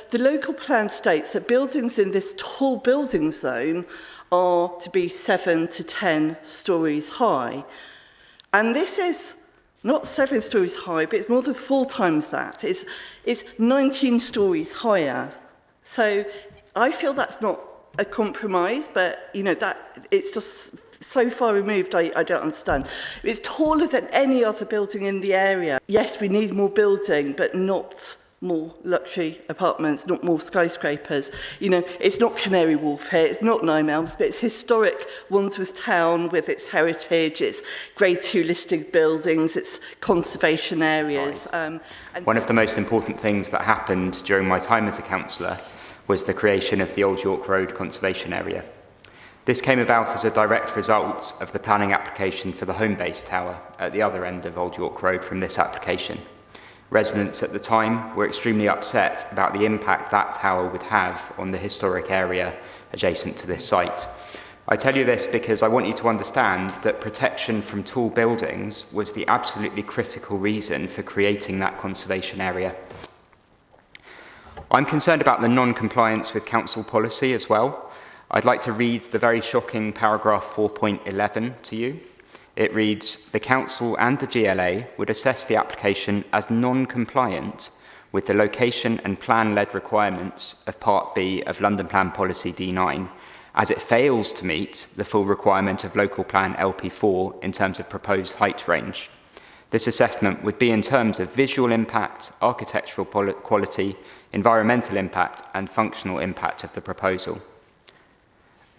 the local plan states that buildings in this tall building zone are to be 7 to 10 stories high. And this is not 7 stories high, but it's more than 4 times that. It's 19 stories higher. So I feel that's not a compromise, but that it's just so far removed, I don't understand. It's taller than any other building in the area. Yes, we need more building, but not more luxury apartments, not more skyscrapers. It's not Canary Wharf here, it's not Nine Elms, but it's historic Wandsworth town with its heritage, its Grade 2 listed buildings, its conservation areas. One of the most important things that happened during my time as a councillor was the creation of the Old York Road Conservation Area. This came about as a direct result of the planning application for the Homebase Tower at the other end of Old York Road from this application. Residents at the time were extremely upset about the impact that tower would have on the historic area adjacent to this site. I tell you this because I want you to understand that protection from tall buildings was the absolutely critical reason for creating that conservation area. I'm concerned about the non-compliance with council policy as well. I'd like to read the very shocking paragraph 4.11 to you. It reads, the council and the GLA would assess the application as non-compliant with the location and plan-led requirements of Part B of London Plan Policy D9, as it fails to meet the full requirement of Local Plan LP4 in terms of proposed height range. This assessment would be in terms of visual impact, architectural quality, environmental impact and functional impact of the proposal.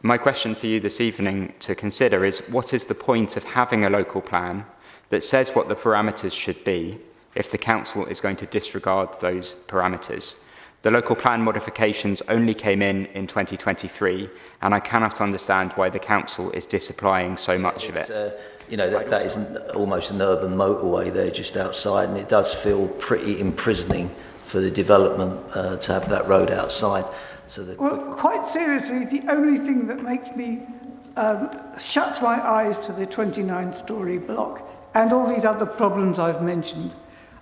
My question for you this evening to consider is, what is the point of having a local plan that says what the parameters should be if the council is going to disregard those parameters? The local plan modifications only came in 2023, and I cannot understand why the council is disapplying so much of it. That isn't almost an urban motorway there just outside, and it does feel pretty imprisoning for the development to have that road outside. Well, quite seriously, the only thing that makes me shut my eyes to the 29-storey block and all these other problems I've mentioned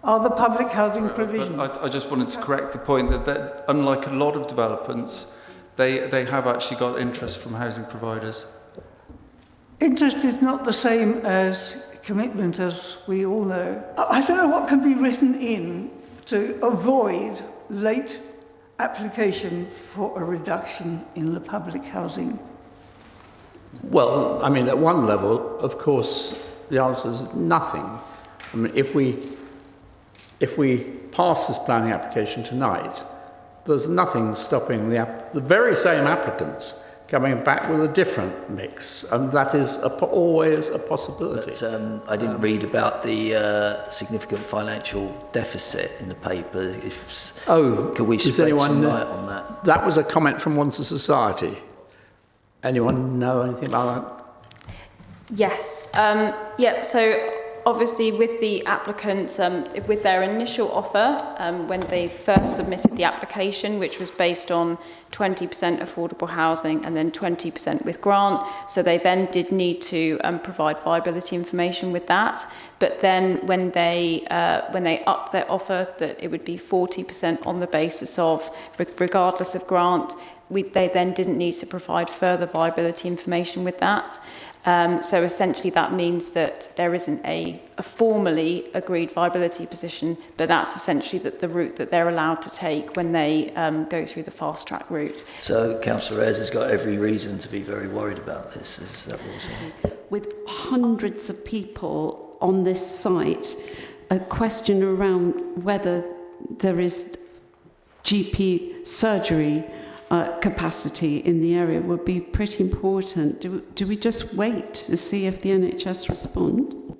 are the public housing provision. I just wanted to correct the point that unlike a lot of developments, they have actually got interest from housing providers. Interest is not the same as commitment, as we all know. I don't know what can be written in to avoid late application for a reduction in the public housing. Well, I mean, at one level, of course, the answer is nothing. I mean, if we pass this planning application tonight, there's nothing stopping the very same applicants coming back with a different mix, and that is always a possibility. But I didn't read about the significant financial deficit in the paper. Could we spread some light on that? That was a comment from Wandsworth Society. Anyone know anything about that? Yes. So obviously with the applicants, with their initial offer, when they first submitted the application, which was based on 20% affordable housing and then 20% with grant, so they then did need to provide viability information with that. But then when they upped their offer, that it would be 40% on the basis of, regardless of grant, they then didn't need to provide further viability information with that. So essentially that means that there isn't a formally agreed viability position, but that's essentially the route that they're allowed to take when they go through the fast track route. So Councillor Ayres has got every reason to be very worried about this. Is that what you're saying? With hundreds of people on this site, a question around whether there is GP surgery capacity in the area would be pretty important. Do we just wait to see if the NHS respond?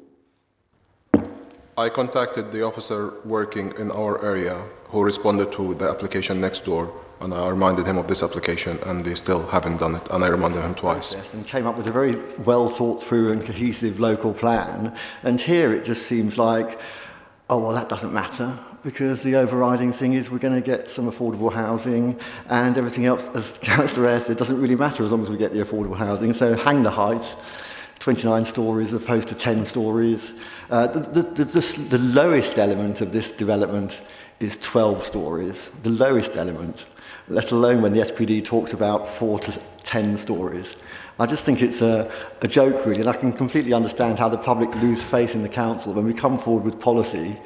I contacted the officer working in our area who responded to the application next door, and I reminded him of this application, and they still haven't done it, and I reminded him twice. And came up with a very well thought through and cohesive local plan, and here it just seems like, oh well, that doesn't matter, because the overriding thing is we're going to get some affordable housing, and everything else, as Councillor Ayres said, doesn't really matter as long as we get the affordable housing. So hang the height, 29 stories as opposed to 10 stories. The lowest element of this development is 12 stories, the lowest element, let alone when the SPD talks about 4 to 10 stories. I just think it's a joke, really, and I can completely understand how the public lose faith in the council when we come forward with policy,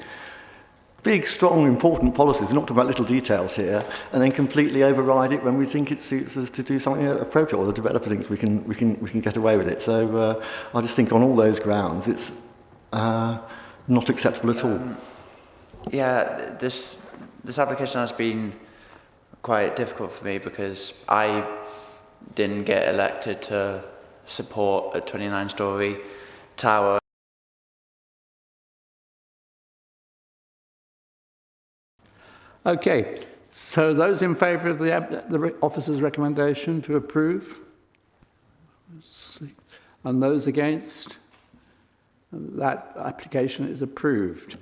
big, strong, important policies, we're not talking about little details here, and then completely override it when we think it suits us to do something appropriate, or the developer thinks we can get away with it. So I just think on all those grounds, it's not acceptable at all. Yeah, this application has been quite difficult for me because I didn't get elected to support a 29-storey tower. Okay, so those in favour of the officer's recommendation to approve? And those against? That application is approved.